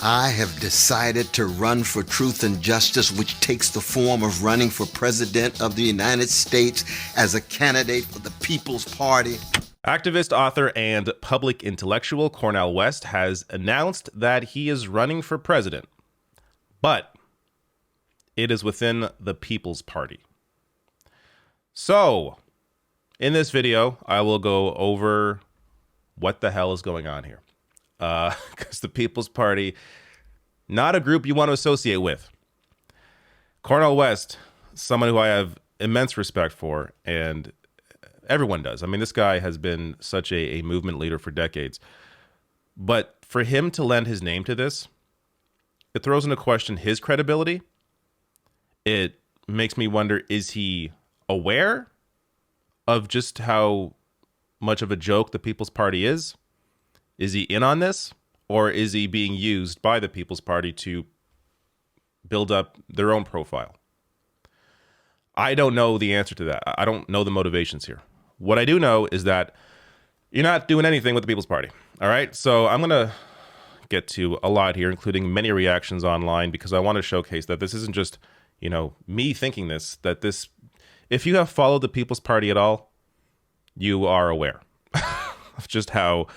I have decided to run for truth and justice, which takes the form of running for president of the United States as a candidate for the People's Party. Activist, author, and public intellectual Cornel West has announced that he is running for president, but it is within the People's Party. So, in this video, I will go over what the hell is going on here. Because the People's Party, not a group you want to associate with. Cornel West, someone who I have immense respect for, and everyone does. I mean, this guy has been such a movement leader for decades. But for him to lend his name to this, it throws into question his credibility. It makes me wonder, is he aware of just how much of a joke the People's Party is? Is he in on this? Or is he being used by the People's Party to build up their own profile? I don't know the answer to that. I don't know the motivations here. What I do know is that you're not doing anything with the People's Party. All right? So I'm going to get to a lot here, including many reactions online, because I want to showcase that this isn't just, me thinking this, that this, if you have followed the People's Party at all, you are aware of just how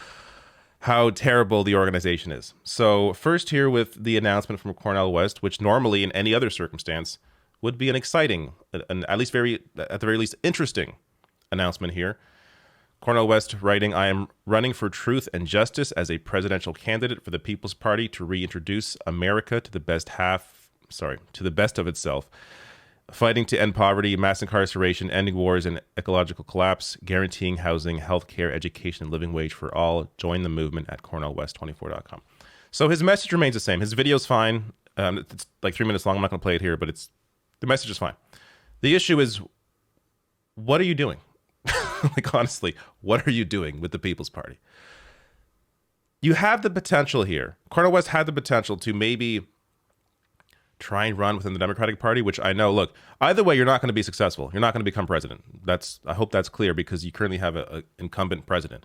terrible the organization is. So first here with the announcement from Cornel West, which normally in any other circumstance would be an exciting, at the very least interesting announcement here. Cornel West writing, "I am running for truth and justice as a presidential candidate for the People's Party to reintroduce America to the best of itself. Fighting to end poverty, mass incarceration, ending wars and ecological collapse, guaranteeing housing, healthcare, education, and living wage for all. Join the movement at cornelwest24.com. So his message remains the same. His video's fine. It's like 3 minutes long. I'm not going to play it here, but the message is fine. The issue is, what are you doing? Like, honestly, what are you doing with the People's Party? You have the potential here. Cornel West had the potential to maybe try and run within the Democratic Party, which I know, look, either way, you're not going to be successful. You're not going to become president. I hope that's clear, because you currently have an incumbent president.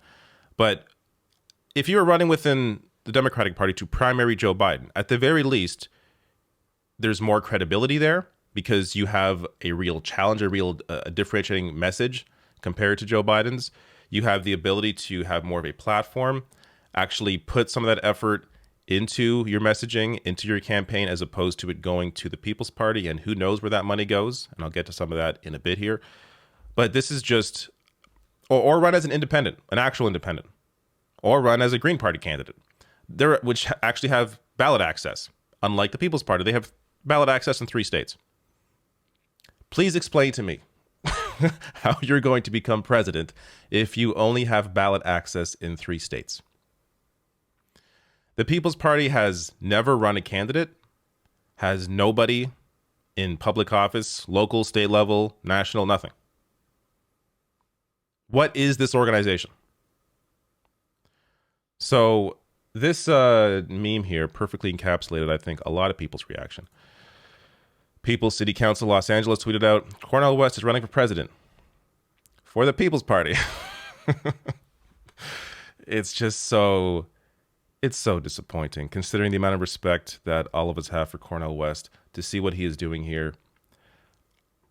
But if you were running within the Democratic Party to primary Joe Biden, at the very least, there's more credibility there because you have a real challenge, a real differentiating message compared to Joe Biden's. You have the ability to have more of a platform, actually put some of that effort into your messaging, into your campaign, as opposed to it going to the People's Party, and who knows where that money goes. And I'll get to some of that in a bit here. But this is just, or run as an independent, an actual independent, or run as a Green Party candidate, which actually have ballot access. Unlike the People's Party, they have ballot access in 3 states. Please explain to me how you're going to become president if you only have ballot access in 3 states. The People's Party has never run a candidate, has nobody in public office, local, state level, national, nothing. What is this organization? So this meme here perfectly encapsulated, I think, a lot of people's reaction. People's City Council Los Angeles tweeted out, "Cornel West is running for president for the People's Party." It's just so disappointing, considering the amount of respect that all of us have for Cornel West. To see what he is doing here,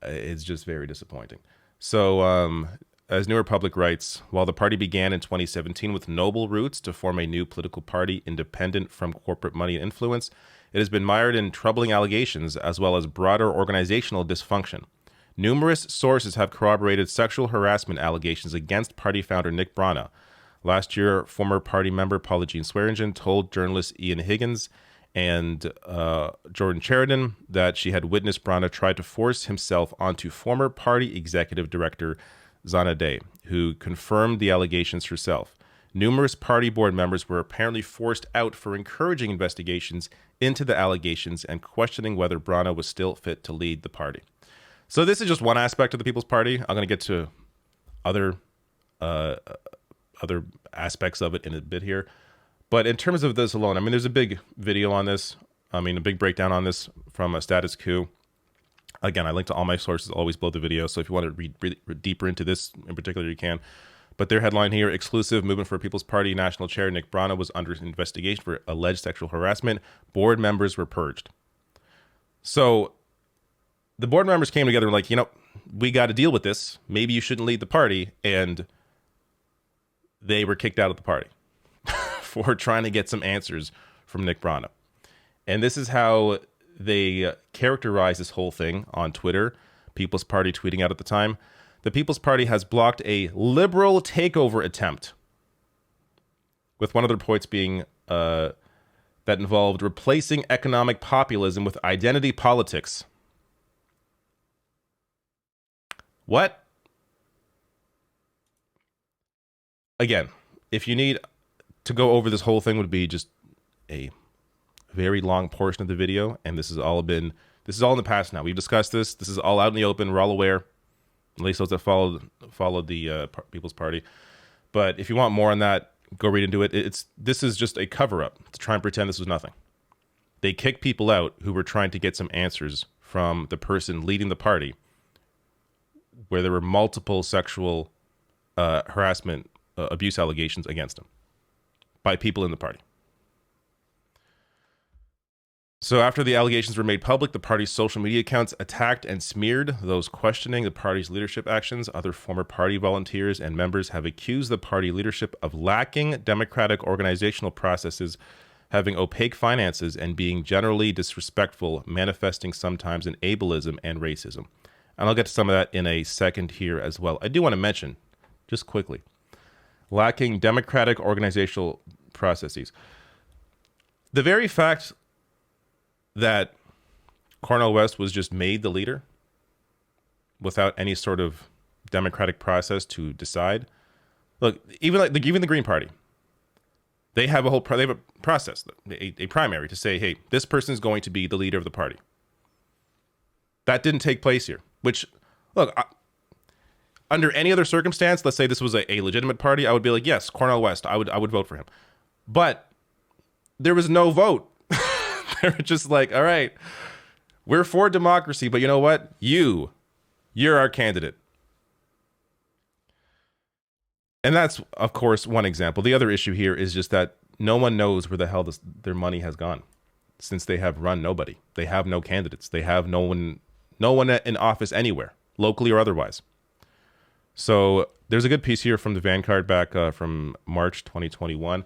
it's just very disappointing. So, as New Republic writes, while the party began in 2017 with noble roots to form a new political party independent from corporate money and influence, it has been mired in troubling allegations as well as broader organizational dysfunction. Numerous sources have corroborated sexual harassment allegations against party founder Nick Brana. Last year, former party member Paula Jean Swearingen told journalists Ian Higgins and Jordan Sheridan that she had witnessed Brana try to force himself onto former party executive director Zana Day, who confirmed the allegations herself. Numerous party board members were apparently forced out for encouraging investigations into the allegations and questioning whether Brana was still fit to lead the party. So this is just one aspect of the People's Party. I'm going to get to other aspects of it in a bit here. But in terms of this alone, I mean, there's a big video on this. A big breakdown on this from a Status Coup. Again, I link to all my sources always below the video. So if you want to read deeper into this in particular, you can. But their headline here, exclusive, Movement for People's Party National Chair Nick Brana was under investigation for alleged sexual harassment. Board members were purged. So the board members came together and were like, we got to deal with this. Maybe you shouldn't lead the party. And they were kicked out of the party for trying to get some answers from Nick Brana. And this is how they characterize this whole thing on Twitter. People's Party tweeting out at the time, the People's Party has blocked a liberal takeover attempt, with one of their points being that involved replacing economic populism with identity politics. What? Again, if you need to go over this whole thing, would be just a very long portion of the video, and this is all in the past now. We've discussed this. This is all out in the open. We're all aware, at least those that followed the People's Party. But if you want more on that, go read into it. This is just a cover-up to try and pretend this was nothing. They kicked people out who were trying to get some answers from the person leading the party, where there were multiple sexual harassment, abuse allegations against them by people in the party. So after the allegations were made public, the party's social media accounts attacked and smeared those questioning the party's leadership actions. Other former party volunteers and members have accused the party leadership of lacking democratic organizational processes, having opaque finances, and being generally disrespectful, manifesting sometimes in ableism and racism. And I'll get to some of that in a second here as well. I do want to mention, just quickly, lacking democratic organizational processes. The very fact that Cornel West was just made the leader without any sort of democratic process to decide. Look, even the Green Party, they have a process, a primary to say, hey, this person is going to be the leader of the party. That didn't take place here. Which, look, under any other circumstance, let's say this was a legitimate party, I would be like, yes, Cornel West, I would vote for him. But there was no vote. They were just like, all right, we're for democracy, but you know what? You're our candidate. And that's, of course, one example. The other issue here is just that no one knows where the hell their money has gone, since they have run nobody. They have no candidates. They have no one in office anywhere, locally or otherwise. So there's a good piece here from the Vanguard back from March 2021,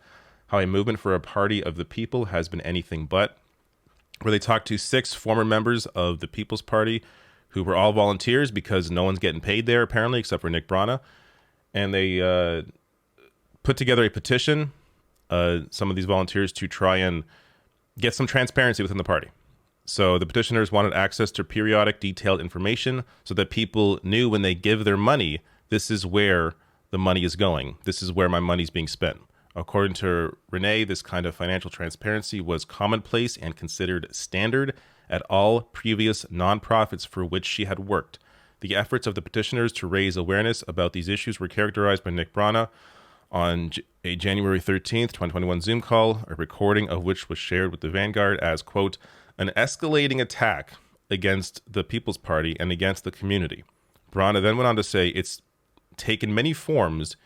how a movement for a party of the people has been anything but, where they talked to 6 former members of the People's Party who were all volunteers because no one's getting paid there, apparently, except for Nick Brana. And they put together a petition, some of these volunteers, to try and get some transparency within the party. So the petitioners wanted access to periodic detailed information so that people knew when they give their money, this is where the money is going. This is where my money's being spent. According to Renee, this kind of financial transparency was commonplace and considered standard at all previous nonprofits for which she had worked. The efforts of the petitioners to raise awareness about these issues were characterized by Nick Brana on a January 13th, 2021 Zoom call, a recording of which was shared with the Vanguard as, quote, an escalating attack against the People's Party and against the community. Brana then went on to say it's taken many forms,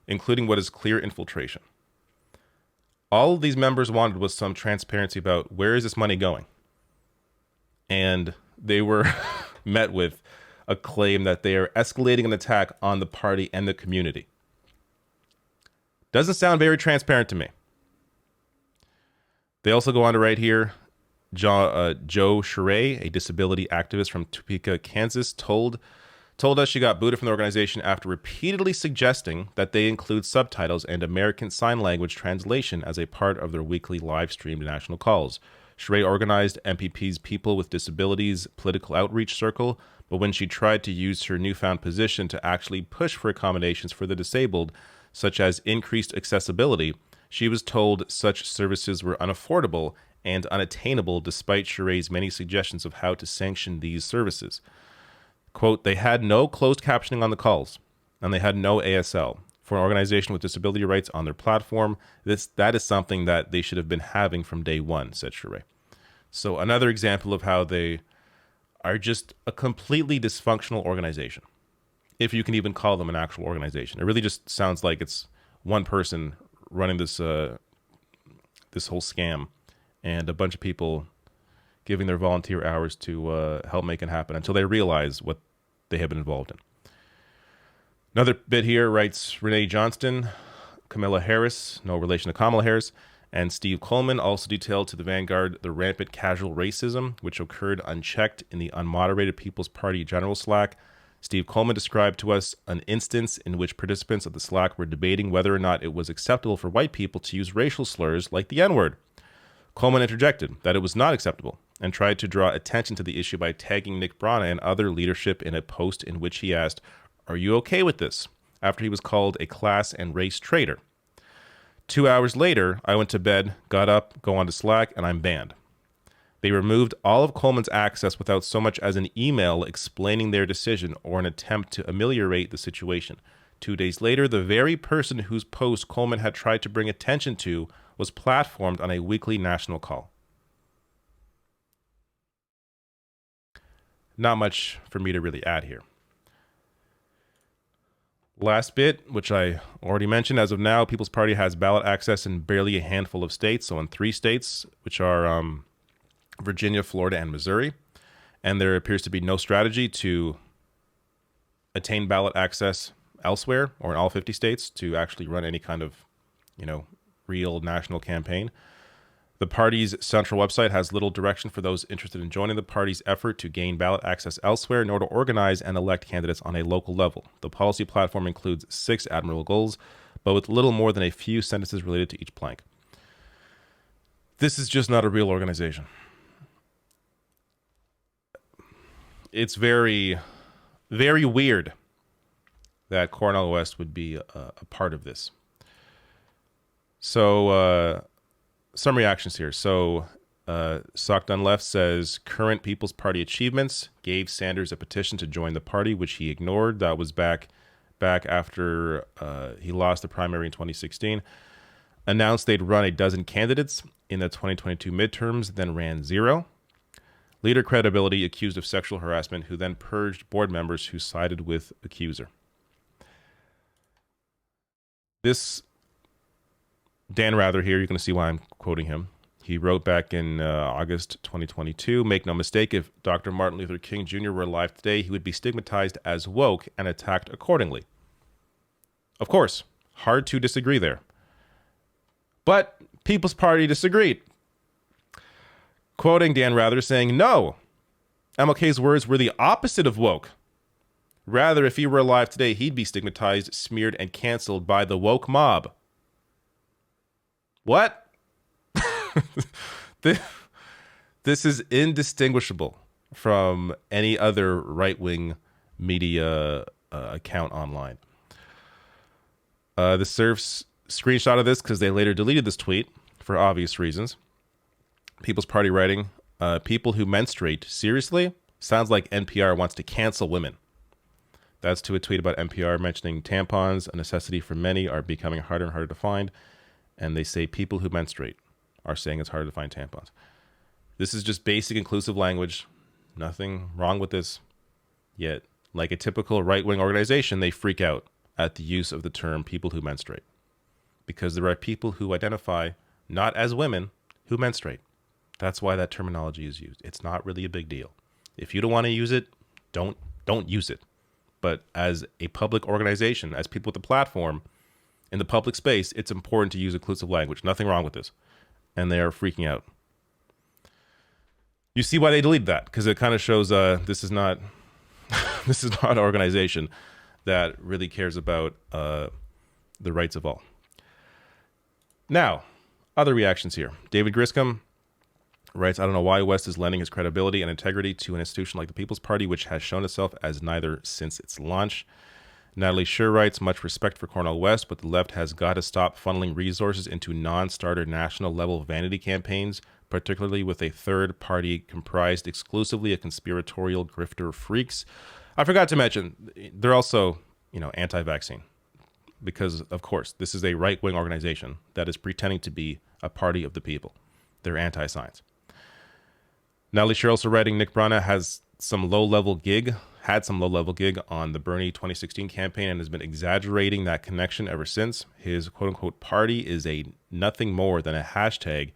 including what is clear infiltration. All of these members wanted was some transparency about where is this money going. And they were met with a claim that they are escalating an attack on the party and the community. Doesn't sound very transparent to me. They also go on to write here, Joe Sheree, a disability activist from Topeka, Kansas, told us she got booted from the organization after repeatedly suggesting that they include subtitles and American Sign Language translation as a part of their weekly live-streamed national calls. Sheree organized MPP's People with Disabilities political outreach circle, but when she tried to use her newfound position to actually push for accommodations for the disabled, such as increased accessibility, she was told such services were unaffordable and unattainable despite Sheree's many suggestions of how to sanction these services. Quote, they had no closed captioning on the calls, and they had no ASL. For an organization with disability rights on their platform, that is something that they should have been having from day one, said Sheree. So another example of how they are just a completely dysfunctional organization. if you can even call them an actual organization. It really just sounds like it's one person running this this whole scam, and a bunch of people giving their volunteer hours to help make it happen until they realize what they have been involved in. Another bit here writes Renee Johnston, Camilla Harris, no relation to Kamala Harris, and Steve Coleman also detailed to the Vanguard the rampant casual racism which occurred unchecked in the unmoderated People's Party general Slack. Steve Coleman described to us an instance in which participants of the Slack were debating whether or not it was acceptable for white people to use racial slurs like the N-word. Coleman interjected that it was not acceptable and tried to draw attention to the issue by tagging Nick Brana and other leadership in a post in which he asked, "Are you okay with this?" after he was called a class and race traitor. 2 hours later, I went to bed, got up, go onto Slack, and I'm banned. They removed all of Coleman's access without so much as an email explaining their decision or an attempt to ameliorate the situation. 2 days later, the very person whose post Coleman had tried to bring attention to was platformed on a weekly national call. Not much for me to really add here. Last bit, which I already mentioned, as of now, People's Party has ballot access in barely a handful of states, so in 3 states, which are Virginia, Florida, and Missouri. And there appears to be no strategy to attain ballot access elsewhere or in all 50 states to actually run any kind of, real national campaign. The party's central website has little direction for those interested in joining the party's effort to gain ballot access elsewhere, nor to organize and elect candidates on a local level. The policy platform includes 6 admirable goals, but with little more than a few sentences related to each plank. This is just not a real organization. It's very, very weird that Cornel West would be a part of this. So, some reactions here. So, Sock Done Left says current People's Party achievements gave Sanders a petition to join the party, which he ignored. That was back after he lost the primary in 2016. Announced they'd run a dozen candidates in the 2022 midterms, then ran 0. Leader credibility accused of sexual harassment, who then purged board members who sided with accuser. This Dan Rather here, you're going to see why I'm quoting him. He wrote back in August 2022, "Make no mistake, if Dr. Martin Luther King Jr. were alive today, he would be stigmatized as woke and attacked accordingly." Of course, hard to disagree there. But People's Party disagreed. Quoting Dan Rather saying, "No, MLK's words were the opposite of woke. Rather, if he were alive today, he'd be stigmatized, smeared, and canceled by the woke mob." What? This is indistinguishable from any other right-wing media account online. The Surfs screenshot of this because they later deleted this tweet for obvious reasons. People's Party writing, "People who menstruate, seriously? Sounds like NPR wants to cancel women." That's to a tweet about NPR mentioning tampons, a necessity for many, are becoming harder and harder to find. And they say people who menstruate are saying it's harder to find tampons. This is just basic inclusive language. Nothing wrong with this. Yet, like a typical right-wing organization, they freak out at the use of the term people who menstruate. Because there are people who identify not as women who menstruate. That's why that terminology is used. It's not really a big deal. If you don't want to use it, don't use it. But as a public organization, as people with a platform, in the public space, it's important to use inclusive language. Nothing wrong with this. And they are freaking out. You see why they deleted that, because it kind of shows this is not this is not an organization that really cares about the rights of all. Now, other reactions here. David Griscom writes, "I don't know why West is lending his credibility and integrity to an institution like the People's Party, which has shown itself as neither since its launch." Natalie Scher writes, "Much respect for Cornel West, but the left has got to stop funneling resources into non-starter national-level vanity campaigns, particularly with a third party comprised exclusively of conspiratorial grifter freaks." I forgot to mention, they're also, anti-vaccine. Because, of course, this is a right-wing organization that is pretending to be a party of the people. They're anti-science. Natalie Scher also writing, "Nick Brana has some low-level gig had some low-level gig on the Bernie 2016 campaign and has been exaggerating that connection ever since. His quote-unquote party is a nothing more than a hashtag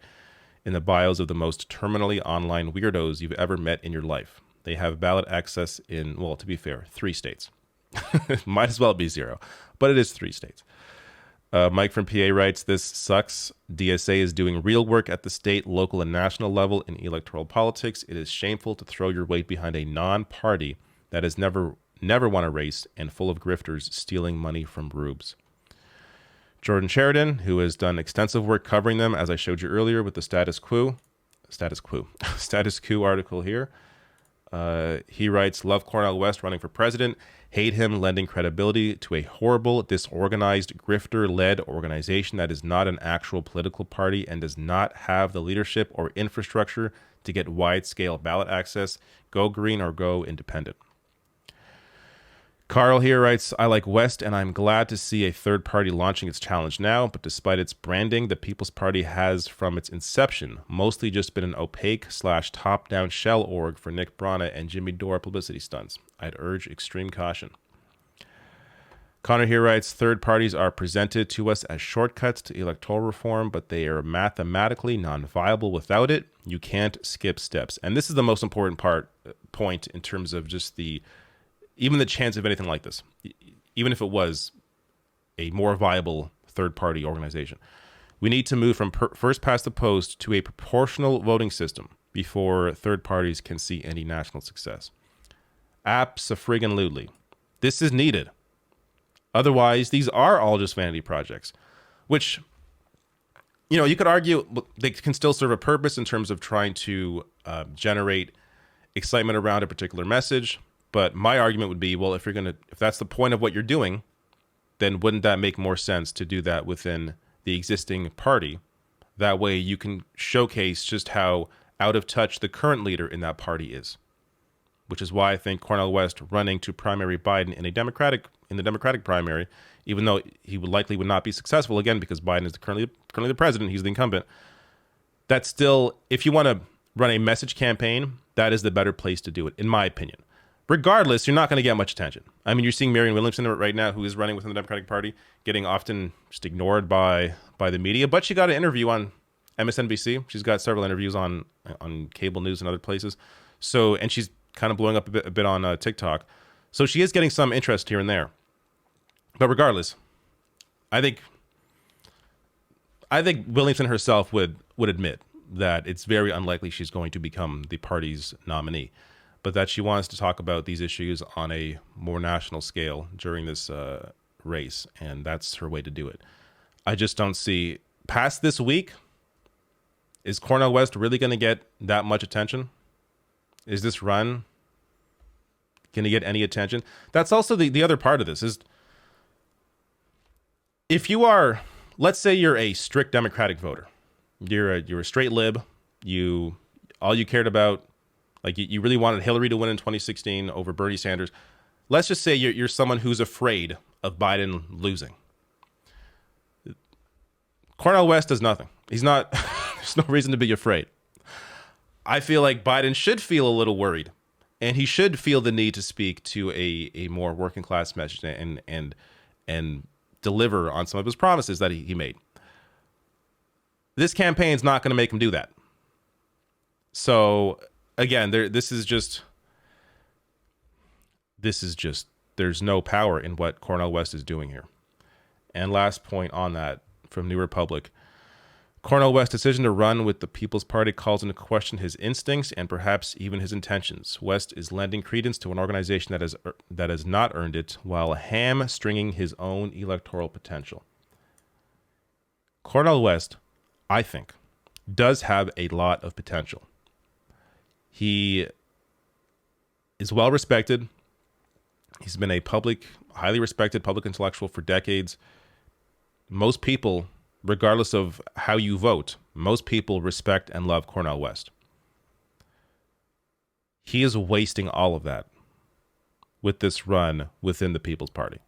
in the bios of the most terminally online weirdos you've ever met in your life. They have ballot access in, well, to be fair, 3 states. Might as well be 0, but it is 3 states. Mike from PA writes, "This sucks. DSA is doing real work at the state, local, and national level in electoral politics. It is shameful to throw your weight behind a non-party that has never won a race and full of grifters stealing money from rubes." Jordan Sheridan, who has done extensive work covering them, as I showed you earlier with the status quo article here. He writes, "Love Cornel West running for president. Hate him lending credibility to a horrible, disorganized, grifter-led organization that is not an actual political party and does not have the leadership or infrastructure to get wide-scale ballot access. Go green or go independent." Carl here writes, "I like West and I'm glad to see a third party launching its challenge now, but despite its branding, the People's Party has from its inception mostly just been an opaque / top-down shell org for Nick Brana and Jimmy Dore publicity stunts. I'd urge extreme caution." Connor here writes, "Third parties are presented to us as shortcuts to electoral reform, but they are mathematically non-viable without it. You can't skip steps." And this is the most important point in terms of just even the chance of anything like this, even if it was a more viable third-party organization. We need to move from first past the post to a proportional voting system before third parties can see any national success. Abso-friggin-lutely. This is needed. Otherwise, these are all just vanity projects, which, you could argue they can still serve a purpose in terms of trying to generate excitement around a particular message. But my argument would be, well, if that's the point of what you're doing, then wouldn't that make more sense to do that within the existing party? That way you can showcase just how out of touch the current leader in that party is. Which is why I think Cornel West running to primary Biden in the Democratic primary, even though he would not be successful, again, because Biden is currently the president, he's the incumbent. That's still, if you want to run a message campaign, that is the better place to do it, in my opinion. Regardless, you're not going to get much attention. I mean, you're seeing Marianne Williamson right now, who is running within the Democratic Party, getting often just ignored by the media. But she got an interview on MSNBC. She's got several interviews on cable news and other places. So, and she's kind of blowing up a bit on TikTok. So she is getting some interest here and there. But regardless, I think Williamson herself would admit that it's very unlikely she's going to become the party's nominee, but that she wants to talk about these issues on a more national scale during this race, and that's her way to do it. I just don't see, past this week, is Cornel West really going to get that much attention? Is this run going to get any attention? That's also the other part of this, is if you are, let's say you're a strict Democratic voter, you're a straight lib, all you cared about, like you really wanted Hillary to win in 2016 over Bernie Sanders. Let's just say you're someone who's afraid of Biden losing. Cornel West does nothing. He's not, there's no reason to be afraid. I feel like Biden should feel a little worried, and he should feel the need to speak to a more working class message and deliver on some of his promises that he made. This campaign's not going to make him do that. So again, this is just, there's no power in what Cornel West is doing here. And last point on that from New Republic, Cornel West's decision to run with the People's Party calls into question his instincts and perhaps even his intentions. West is lending credence to an organization that has not earned it, while hamstringing his own electoral potential. Cornel West, I think, does have a lot of potential. He is well respected. He's been a highly respected public intellectual for decades. Most people, regardless of how you vote, most people respect and love Cornel West. He is wasting all of that with this run within the People's Party.